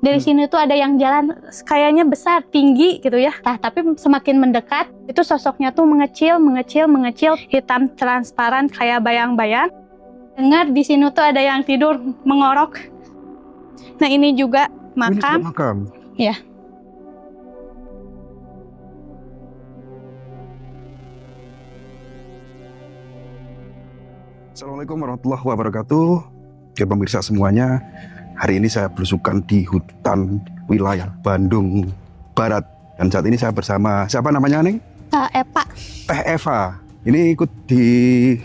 Dari sini tuh ada yang jalan kayaknya besar, tinggi gitu ya. Nah, tapi semakin mendekat, itu sosoknya tuh mengecil, hitam transparan kayak bayang-bayang. Dengar di sini tuh ada yang tidur mengorok. Nah, ini juga makam. Ini makam. Ya. Assalamualaikum warahmatullahi wabarakatuh. Oke pemirsa semuanya, hari ini saya belusukan di hutan wilayah Bandung Barat. Dan saat ini saya bersama, siapa namanya Neng? Eva. Teh Eva. Ini ikut di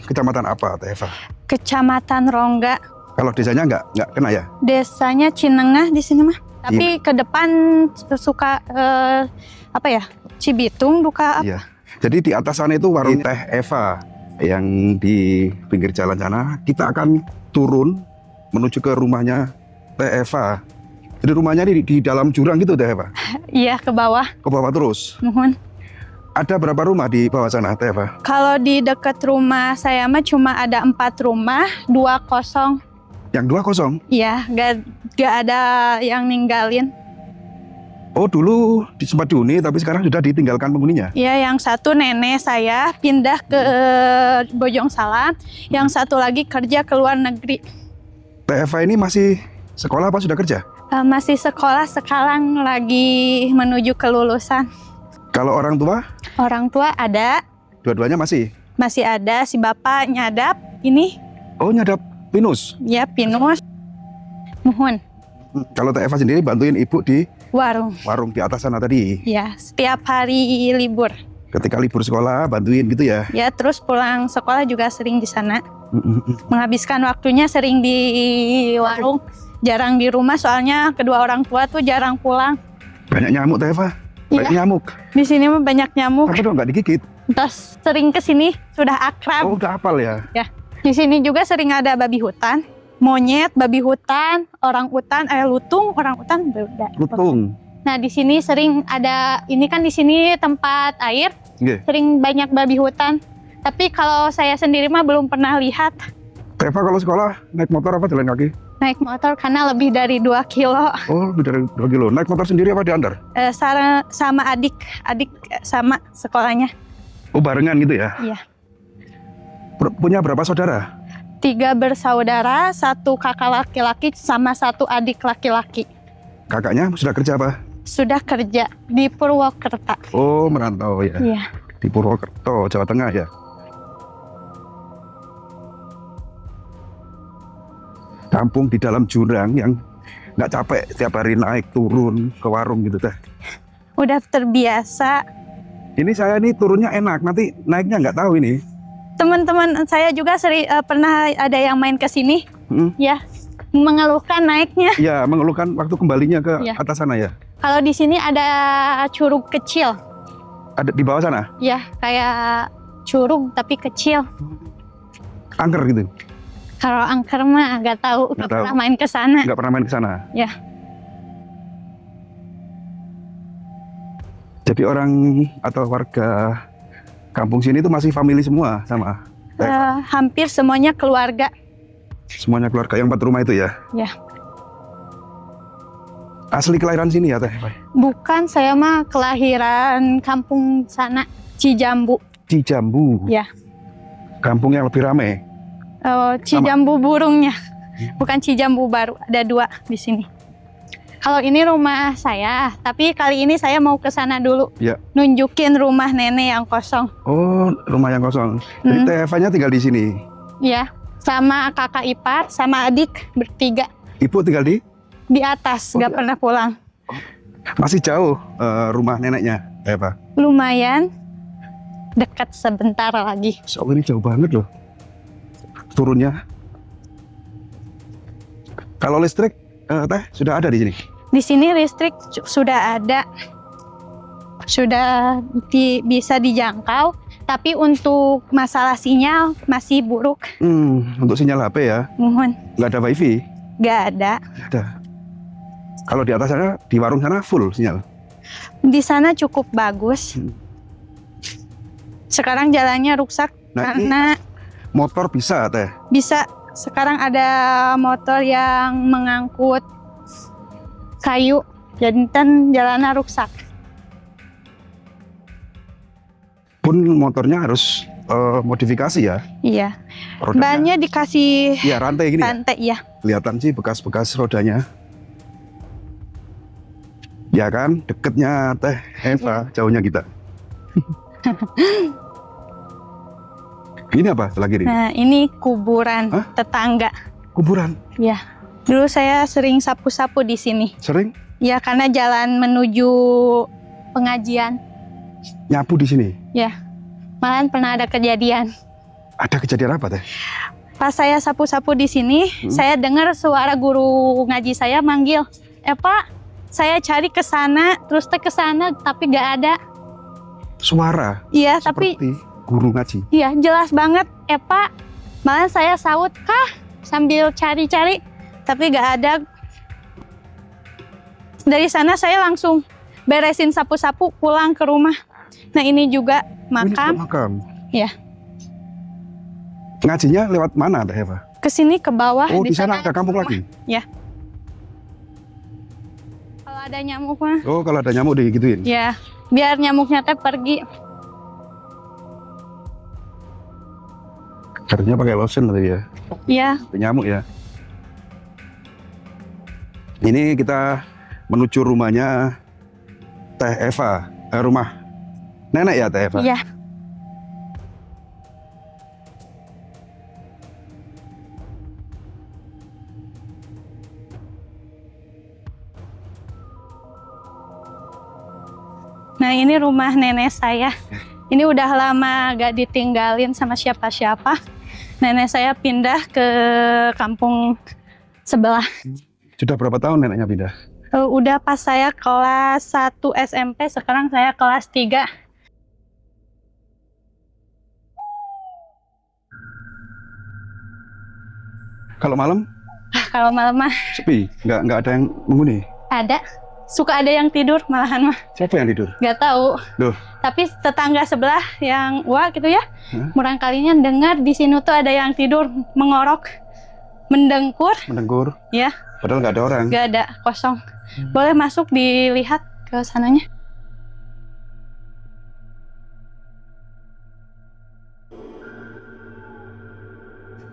kecamatan apa Teh Eva? Kecamatan Rongga. Kalau desanya nggak kena ya? Desanya Cinengah di sini mah. Tapi ke depan suka apa ya? Cibitung duka. Iya. Jadi di atas sana itu warung Teh Eva yang di pinggir jalan sana. Kita akan turun menuju ke rumahnya Teh Eva. Jadi rumahnya di dalam jurang gitu Teh Eva? Iya, ke bawah. Ke bawah terus? Mohon. Ada berapa rumah di bawah sana Teh Eva? Kalau di dekat rumah saya mah cuma ada 4 rumah, 2 kosong. Yang 2 kosong? Iya, gak ada yang ninggalin. Oh dulu sempat dihuni tapi sekarang sudah ditinggalkan penghuninya? Iya, yang satu nenek saya pindah ke Bojong Salam, yang satu lagi kerja ke luar negeri. Teh Eva ini masih sekolah apa sudah kerja? Masih sekolah, sekarang lagi menuju kelulusan. Kalau orang tua? Orang tua ada. Dua-duanya masih? Masih ada, si bapak nyadap ini. Oh nyadap pinus? Ya, pinus. Mohon. Kalau Teh Eva sendiri bantuin ibu di? Warung. Warung di atas sana tadi? Ya, setiap hari libur. Ketika libur sekolah bantuin gitu ya? Ya, terus pulang sekolah juga sering di sana. Menghabiskan waktunya sering di warung. Jarang di rumah soalnya kedua orang tua tuh jarang pulang. Banyak nyamuk Teh Eva? Banyak nyamuk? Di sini mah banyak nyamuk. Apa dong nggak digigit? Terus sering ke sini sudah akrab. Oh udah hafal ya? Ya. Di sini juga sering ada babi hutan, monyet, babi hutan, orang hutan, lutung, orang hutan beda. Lutung. Nah di sini sering ada, ini kan di sini tempat air, sering banyak babi hutan. Tapi kalau saya sendiri mah belum pernah lihat. Teh Eva kalau sekolah naik motor apa jalan kaki? Naik motor karena lebih dari 2 kilo. Oh lebih dari 2 kilo. Naik motor sendiri apa diantar? Sama adik sama sekolahnya. Oh barengan gitu ya? Iya. Punya berapa saudara? 3 bersaudara, 1 kakak laki-laki sama 1 adik laki-laki. Kakaknya sudah kerja apa? Sudah kerja di Purwokerto. Oh merantau ya? Iya. Di Purwokerto, Jawa Tengah ya? Kampung di dalam jurang yang nggak capek tiap hari naik turun ke warung gitu Teh? Udah terbiasa. Ini saya nih turunnya enak, nanti naiknya nggak tahu ini. Teman-teman saya juga pernah ada yang main ke sini, ya, mengeluhkan naiknya. Iya, mengeluhkan waktu kembalinya ke atas sana ya. Kalau di sini ada curug kecil. Ada di bawah sana? Ya, kayak curug tapi kecil. Angker gitu? Kalau angker mah nggak tahu, nggak pernah main ke sana. Nggak pernah main ke sana? Ya. Jadi orang atau warga kampung sini itu masih family semua sama? Hampir semuanya keluarga. Semuanya keluarga yang 4 rumah itu ya? Ya. Asli kelahiran sini ya Teh? Bukan, saya mah kelahiran kampung sana, Cijambu. Cijambu? Ya. Kampung yang lebih ramai? Cijambu burungnya, bukan Cijambu baru, ada 2 di sini. Kalau ini rumah saya, tapi kali ini saya mau ke sana dulu, nunjukin rumah nenek yang kosong. Oh, rumah yang kosong. Jadi Teh Eva-nya tinggal di sini? Iya, sama kakak ipar, sama adik bertiga. Ibu tinggal di? Di atas, nggak pernah pulang. Masih jauh rumah neneknya, Teh Eva? Lumayan, dekat sebentar lagi. So, ini jauh banget loh turunnya. Kalau listrik, Teh, sudah ada di sini? Di sini listrik sudah ada, sudah bisa dijangkau. Tapi untuk masalah sinyal masih buruk. Untuk sinyal HP ya? Mohon. Nggak ada wifi? Nggak ada. Nggak ada. Kalau di atas sana, di warung sana full sinyal? Di sana cukup bagus. Sekarang jalannya rusak karena motor bisa Teh? Bisa. Sekarang ada motor yang mengangkut kayu, jantan jalanan rusak. Pun motornya harus modifikasi ya. Iya. Rodanya. Bannya dikasih Iya, rantai gini. rantai ya. Kelihatan sih bekas-bekas rodanya. Ya kan, deketnya Teh Eva, jauhnya kita. Ini apa lagi ini? Nah, ini kuburan Hah? tetangga. Kuburan. Ya. Dulu saya sering sapu-sapu di sini. Sering Ya, karena jalan menuju pengajian. nyapu di sini. Ya. Malahan pernah ada kejadian. Ada kejadian apa Teh? Pas saya sapu-sapu di sini, saya dengar suara guru ngaji saya manggil, Pak, saya cari ke sana, terus ke sana, tapi nggak ada. Suara. Iya, tapi Seperti guru ngaji. iya jelas banget, Pak. Malah saya saut, kah? Sambil cari-cari, tapi nggak ada. Dari sana saya langsung beresin sapu-sapu, pulang ke rumah. Nah, ini juga makam. Ini makam. Iya. Ngajinya lewat mana Teh Eva? Kesini ke bawah. Oh, di sana ke kampung rumah. lagi. Ya. Kalau ada nyamuk mah. Oh, kalau ada nyamuk digituin. Ya, biar nyamuknya teh pergi. Harusnya pakai lotion tadi ya. Ya, Nyamuk ya. Ini kita menuju rumahnya Teh Eva. Rumah nenek ya Teh Eva? iya. Nah, ini rumah nenek saya. Ini udah lama gak ditinggalin sama siapa-siapa. Nenek saya pindah ke kampung sebelah. Sudah berapa tahun neneknya pindah? Udah pas saya kelas 1 SMP, sekarang saya kelas 3. Kalau malam Kalau malam mah sepi, nggak ada yang menghuni. ada. Suka ada yang tidur malahan mah. Siapa yang tidur? Nggak tahu. Duh. Tapi tetangga sebelah yang gitu ya, Hah? murang kalinya dengar di sini tuh ada yang tidur mengorok, mendengkur, Mendengkur. ya, Padahal nggak ada orang. nggak ada, kosong. Boleh masuk dilihat ke sananya.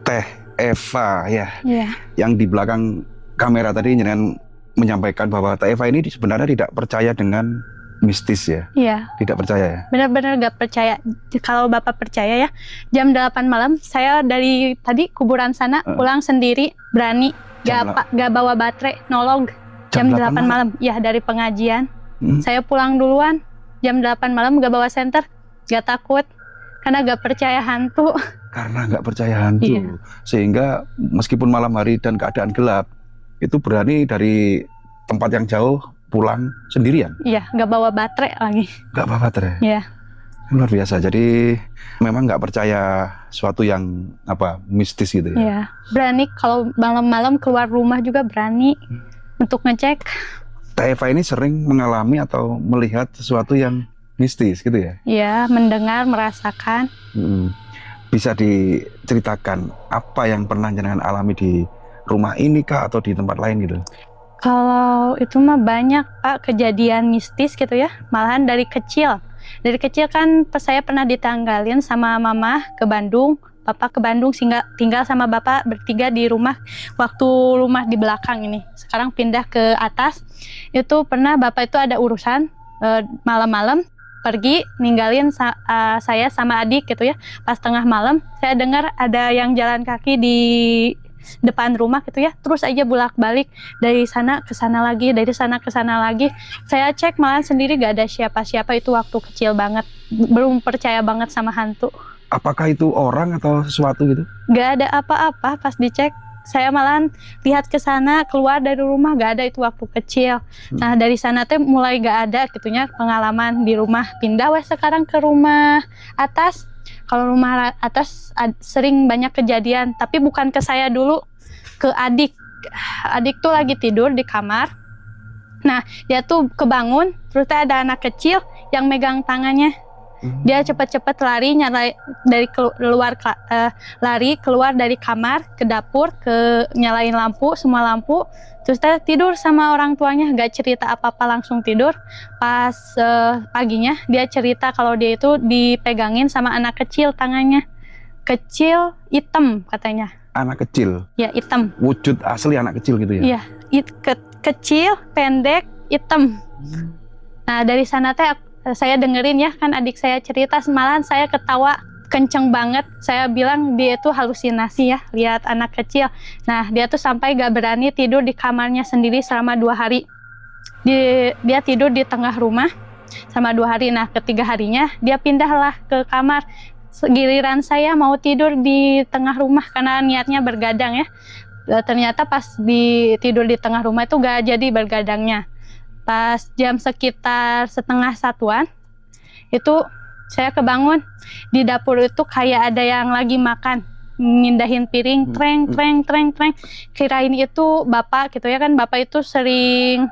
Teh Eva ya, Iya. yang di belakang kamera tadi jangan menyampaikan bahwa Teh Eva ini sebenarnya tidak percaya dengan mistis ya, Iya, tidak percaya ya. benar-benar nggak percaya. Kalau Bapak percaya ya, jam 8 malam saya dari tadi kuburan sana pulang sendiri, berani, Jam nggak bawa baterai, nolong. Jam 8 malam, ya dari pengajian. Saya pulang duluan, jam 8 malam nggak bawa senter, nggak takut, karena nggak percaya hantu. Karena nggak percaya hantu, Iya. sehingga meskipun malam hari dan keadaan gelap, itu berani dari tempat yang jauh pulang sendirian. Iya, nggak bawa baterai lagi. Nggak bawa baterai. Iya. Luar biasa. Jadi memang nggak percaya suatu yang mistis gitu ya. Iya, berani kalau malam-malam keluar rumah juga berani untuk ngecek. Teh Eva ini sering mengalami atau melihat sesuatu yang mistis gitu ya. Iya, mendengar, merasakan. Bisa diceritakan apa yang pernah jenengan alami di rumah ini kah atau di tempat lain gitu? Kalau itu mah banyak Pak kejadian mistis gitu ya, malahan dari kecil. Dari kecil kan saya pernah ditanggalin sama mama ke Bandung, papa ke Bandung sehingga tinggal sama bapak bertiga di rumah. Waktu rumah di belakang ini, sekarang pindah ke atas. Itu pernah bapak itu ada urusan malam-malam pergi ninggalin saya sama adik gitu ya. Pas tengah malam saya dengar ada yang jalan kaki di depan rumah gitu ya, terus aja bolak-balik dari sana ke sana lagi, dari sana ke sana lagi. Saya cek malah sendiri gak ada siapa-siapa, itu waktu kecil banget, belum percaya banget sama hantu. Apakah itu orang atau sesuatu gitu? Gak ada apa-apa pas dicek. Saya malahan lihat ke sana, keluar dari rumah gak ada, itu waktu kecil. Nah dari sana teh mulai gak ada gitunya pengalaman di rumah. Pindah weh sekarang ke rumah atas. Kalau rumah atas sering banyak kejadian, tapi bukan ke saya dulu, ke adik. Adik tuh lagi tidur di kamar. Nah dia tuh kebangun, terus ada anak kecil yang megang tangannya. Dia cepet-cepet lari lari keluar dari kamar ke dapur, ke nyalain lampu, semua lampu. Terus teh tidur sama orang tuanya, gak cerita apa-apa, langsung tidur. Pas paginya dia cerita kalau dia itu dipegangin sama anak kecil, tangannya kecil, hitam katanya. Anak kecil? Ya, hitam. Wujud asli anak kecil gitu ya? Iya, kecil, pendek, hitam. Nah dari sana teh saya dengerin ya, kan adik saya cerita, malahan saya ketawa kenceng banget. Saya bilang dia itu halusinasi ya, lihat anak kecil. Nah dia tuh sampai gak berani tidur di kamarnya sendiri selama 2 hari. Dia tidur di tengah rumah selama 2 hari. Nah ketiga harinya dia pindahlah ke kamar. Giliran saya mau tidur di tengah rumah karena niatnya bergadang ya. Ternyata pas tidur di tengah rumah itu gak jadi bergadangnya. Pas jam sekitar 12:30-an itu saya kebangun. Di dapur itu kayak ada yang lagi makan, mindahin piring, treng. Kirain itu bapak gitu ya, kan bapak itu sering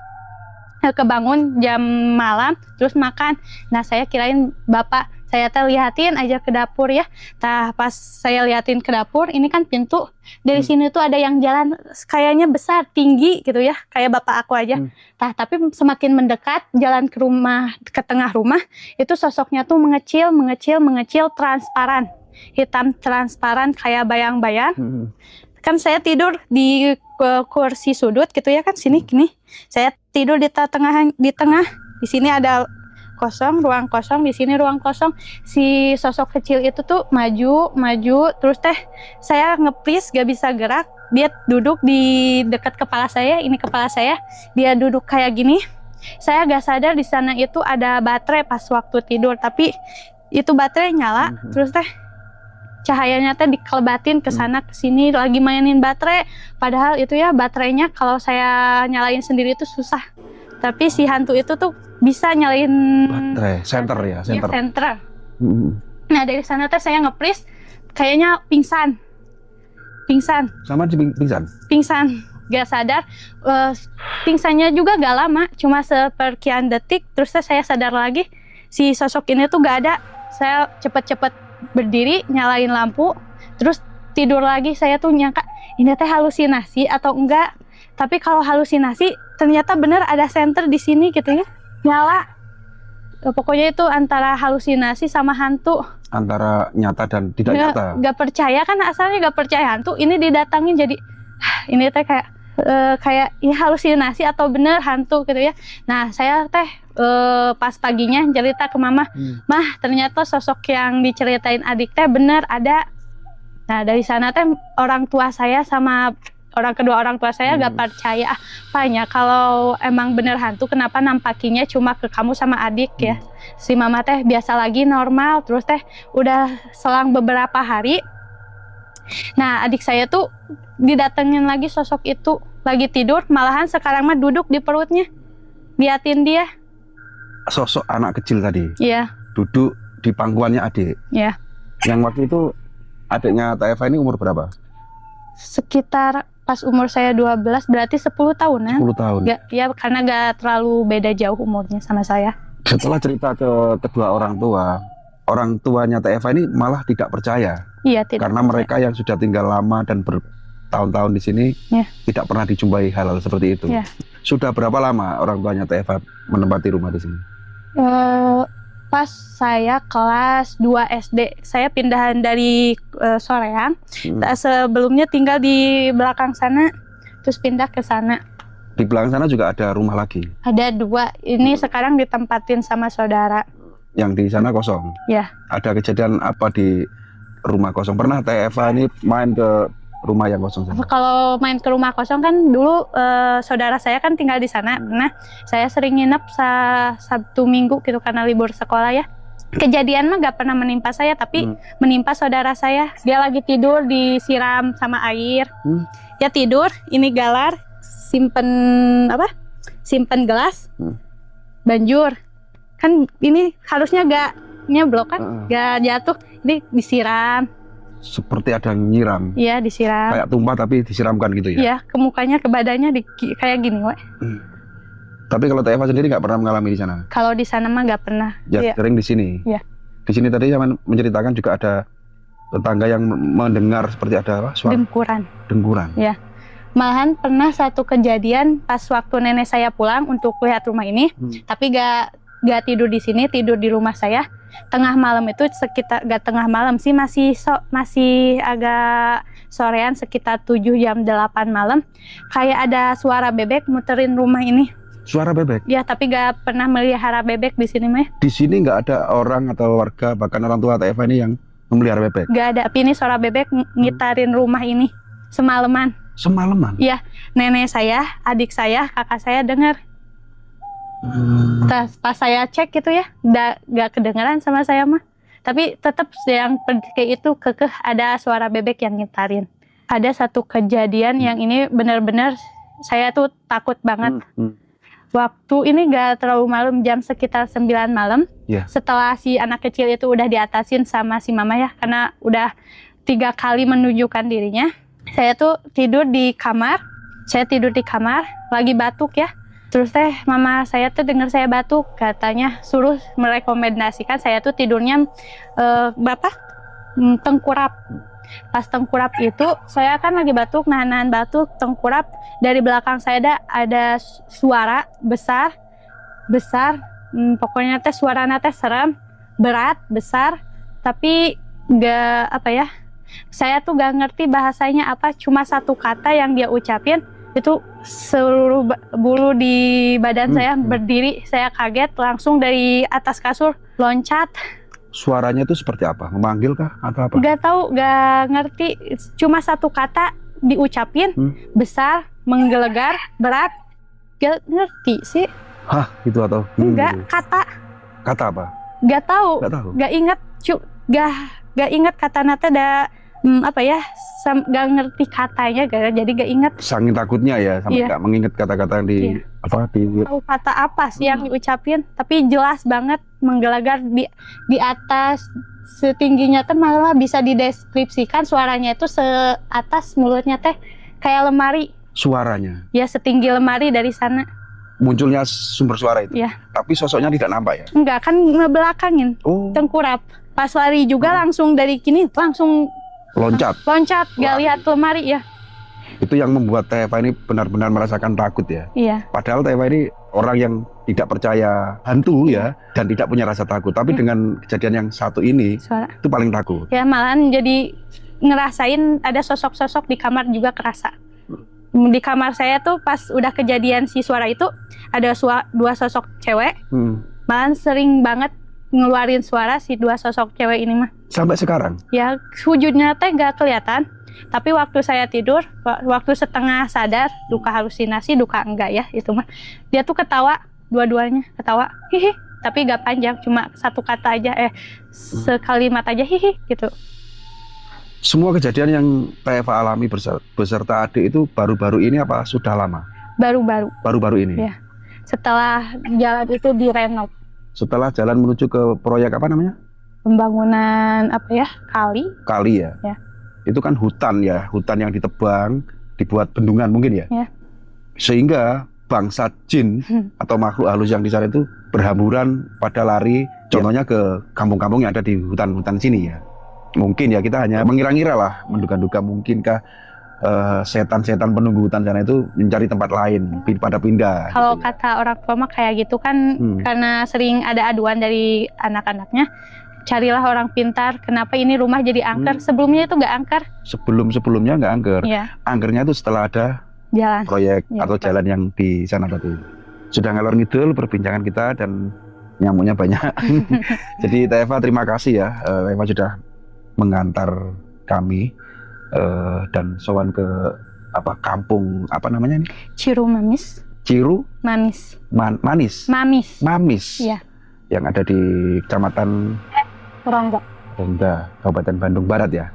kebangun jam malam terus makan. Nah saya kirain bapak, saya lihatin aja ke dapur ya. Nah pas saya lihatin ke dapur, ini kan pintu dari sini tuh ada yang jalan kayaknya besar, tinggi gitu ya, kayak bapak aku aja. Nah tapi semakin mendekat jalan ke rumah, ke tengah rumah, itu sosoknya tuh mengecil, transparan, hitam transparan kayak bayang-bayang. Kan saya tidur di kursi sudut gitu ya, kan sini gini. Saya tidur di tengah. Di sini ada kosong, ruang kosong, di sini ruang kosong. Si sosok kecil itu tuh maju, terus teh saya ngepris gak bisa gerak. Dia duduk di dekat kepala saya, ini kepala saya. Dia duduk kayak gini. Saya gak sadar di sana itu ada baterai pas waktu tidur, tapi itu baterai nyala, terus teh cahayanya teh dikelebatin ke sana ke sini, lagi mainin baterai. Padahal itu ya baterainya kalau saya nyalain sendiri itu susah. Tapi si hantu itu tuh bisa nyalain baterai, senter. Ya, senter. Nah dari sana teh saya ngepris, kayaknya pingsan. Sama pingsan? Gak sadar. Pingsannya juga gak lama, cuma seperkian detik. Terus saya sadar lagi, si sosok ini tuh gak ada. Saya cepet-cepet berdiri, nyalain lampu, terus tidur lagi. Saya tuh nyangka ini teh halusinasi atau enggak. Tapi kalau halusinasi ternyata bener ada senter di sini gitu ya, nyala. Pokoknya itu antara halusinasi sama hantu. Antara nyata dan tidak nyata. Gak percaya kan, asalnya gak percaya hantu. Ini didatangin jadi ini teh kayak ini halusinasi atau bener hantu gitu ya. Nah saya teh pas paginya cerita ke mama, mah ternyata sosok yang diceritain adik teh bener ada. Nah dari sana teh orang tua saya sama kedua orang tua saya gak percaya. Apanya kalau emang bener hantu, kenapa nampakinya cuma ke kamu sama adik ya. Si mama teh biasa lagi normal. Terus teh udah selang beberapa hari, nah adik saya tuh didatengin lagi sosok itu, lagi tidur, malahan sekarang mah duduk di perutnya, liatin dia. Sosok anak kecil tadi? Iya. Duduk di pangkuannya adik? Iya. Yang waktu itu adiknya Teh Eva ini umur berapa? Sekitar pas umur saya 12, berarti 10 tahunan. 10 tahun? Ya karena gak terlalu beda jauh umurnya sama saya. Setelah cerita ke kedua orang tuanya Teh Eva ini malah tidak percaya. Iya, tidak. Karena mereka yang sudah tinggal lama dan bertahun-tahun di sini tidak pernah dijumpai hal-hal seperti itu. Sudah berapa lama orang tuanya Teh Eva menempati rumah di sini? Pas saya kelas 2 SD, saya pindahan dari Soreang. Sebelumnya tinggal di belakang sana, terus pindah ke sana. Di belakang sana juga ada rumah lagi? Ada 2, ini sekarang ditempatin sama saudara. Yang di sana kosong? Ya. Ada kejadian apa di rumah kosong? Pernah Teh Eva ini main ke rumah yang kosong sana? Kalau main ke rumah kosong kan dulu saudara saya kan tinggal di sana. Nah, saya sering nginep Sabtu Minggu gitu karena libur sekolah ya. Kejadian mah gak pernah menimpa saya, tapi menimpa saudara saya. Dia lagi tidur disiram sama air. Dia tidur, ini galar, simpen gelas, banjur. Kan ini harusnya gak nyeblok kan, gak jatuh. Ini disiram. Seperti ada yang nyiram? Iya, disiram. Kayak tumpah tapi disiramkan gitu ya? Iya, ke mukanya, ke badannya kayak gini, we. Tapi kalau Teh Eva sendiri nggak pernah mengalami di sana? Kalau di sana mah nggak pernah. Ya, sering di sini? Iya. Di sini tadi saya menceritakan juga ada tetangga yang mendengar seperti ada apa? Suara dengkuran. Ya. Malahan pernah satu kejadian pas waktu nenek saya pulang untuk lihat rumah ini, tapi gak tidur di sini, tidur di rumah saya. Tengah malam itu sekitar, gak tengah malam sih, masih agak sorean, sekitar 7 jam 8 malam. Kayak ada suara bebek muterin rumah ini. Suara bebek? Ya, tapi gak pernah melihara bebek di sini mah. Di sini nggak ada orang atau warga, bahkan orang tua Teh Eva ini yang memelihara bebek? Gak ada, tapi ini suara bebek ngitarin rumah ini semalaman. Semalaman? Iya, nenek saya, adik saya, kakak saya dengar. Pas saya cek gitu ya, gak kedengeran sama saya mah. Tapi tetap yang kayak itu kekeh ada suara bebek yang ngitarin. Ada satu kejadian yang ini benar-benar saya tuh takut banget. Waktu ini gak terlalu malam, jam sekitar 9 malam. Setelah si anak kecil itu udah diatasin sama si mama ya, karena udah 3 kali menunjukkan dirinya. Saya tuh tidur di kamar, lagi batuk ya. Terus mama saya tuh dengar saya batuk, katanya suruh merekomendasikan saya tuh tidurnya tengkurap. Pas tengkurap itu saya kan lagi batuk, nahan batuk, tengkurap. Dari belakang saya ada suara besar, pokoknya suaranya serem, berat, besar, tapi gak saya tuh gak ngerti bahasanya apa, cuma satu kata yang dia ucapin, itu seluruh bulu di badan saya berdiri, saya kaget, langsung dari atas kasur loncat. Suaranya itu seperti apa? Memanggil kah atau apa? Gak tahu, gak ngerti. Cuma satu kata diucapin, besar, menggelegar, berat. Gak ngerti sih. Hah, gitu atau? Enggak, kata. Kata apa? Gak tahu. Gak ingat. Gak ingat kata nate gak ngerti katanya, jadi gak ingat. Saking takutnya ya, sampai gak mengingat kata-kata yang tahu kata apa sih yang diucapin, tapi jelas banget menggelegar di atas, setingginya malah bisa dideskripsikan suaranya itu seatas mulutnya kayak lemari. Suaranya? Ya, setinggi lemari dari sana. Munculnya sumber suara itu? Ya. Tapi sosoknya tidak nampak ya? Enggak, kan ngebelakangin, tengkurap. Pas lari juga langsung dari kini, langsung loncat, gak lihat lemari ya. Itu yang membuat Teh Eva ini benar-benar merasakan takut ya. Iya. Padahal Teh Eva ini orang yang tidak percaya hantu ya, dan tidak punya rasa takut. Tapi dengan kejadian yang satu ini, itu paling takut. Ya, malahan jadi ngerasain ada sosok-sosok di kamar juga kerasa. Di kamar saya tuh pas udah kejadian si suara itu, ada 2 sosok cewek. Malahan sering banget ngeluarin suara si 2 sosok cewek ini mah. Sampai sekarang? Ya, wujudnya gak kelihatan. Tapi waktu saya tidur, waktu setengah sadar, duka halusinasi, duka enggak ya itu mah. Dia tuh ketawa, dua-duanya ketawa, hihi. Tapi gak panjang, cuma satu kata aja, sekalimat aja, hihi gitu. Semua kejadian yang Teh Eva alami beserta adik itu baru-baru ini apa sudah lama? Baru-baru. Baru-baru ini? Ya. Setelah jalan itu direnov. Setelah jalan menuju ke proyek apa namanya? Pembangunan kali. Kali ya? Ya. Itu kan hutan ya, hutan yang ditebang, dibuat bendungan mungkin ya? Ya. Sehingga bangsa jin atau makhluk halus yang di sana itu berhamburan pada lari, contohnya ke kampung-kampung yang ada di hutan-hutan sini ya. Mungkin ya, kita hanya mengira-ngira lah, menduga-duga mungkinkah setan-setan penunggu hutan sana itu mencari tempat lain pada pindah. Kalau gitu kata orang tua mah kayak gitu kan, karena sering ada aduan dari anak-anaknya, carilah orang pintar. Kenapa ini rumah jadi angker? Sebelumnya itu nggak angker. Sebelumnya nggak angker. Ya. Angkernya itu setelah ada jalan proyek atau jalan yang di sana tadi. Sudah ngalor ngidul perbincangan kita dan nyamuknya banyak. Jadi Teh Eva terima kasih ya. Teh Eva sudah mengantar kami dan sowan ke kampung apa namanya ini? Ciru Mamis. Ciru Mamis. Manis. Mamis. Mamis. Iya. Yang ada di Kecamatan Rongga, Kabupaten Bandung Barat ya.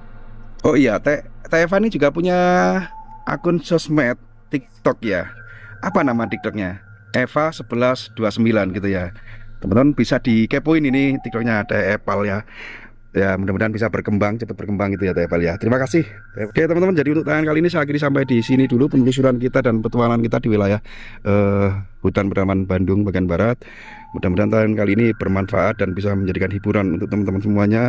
Oh iya, Teh Eva ini juga punya akun sosmed TikTok ya. Apa nama TikToknya? Eva 1129 gitu ya. Teman-teman bisa dikepoin ini TikToknya, ada Epal ya. Ya, mudah-mudahan bisa berkembang, cepat berkembang gitu ya Teh Val ya. Terima kasih. Oke teman-teman, jadi untuk tayangan kali ini saya akhiri sampai di sini dulu penelusuran kita dan petualangan kita di wilayah hutan pedalaman Bandung bagian barat. Mudah-mudahan tayangan kali ini bermanfaat dan bisa menjadikan hiburan untuk teman-teman semuanya.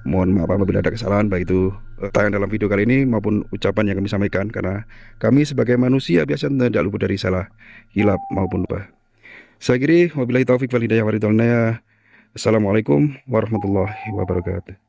Mohon maaf apabila ada kesalahan baik itu tayangan dalam video kali ini maupun ucapan yang kami sampaikan, karena kami sebagai manusia biasanya tidak luput dari salah, hilap maupun lupa. Saya akhiri, wabillahi taufik wal hidayah wa ridwan. Assalamualaikum warahmatullahi wabarakatuh.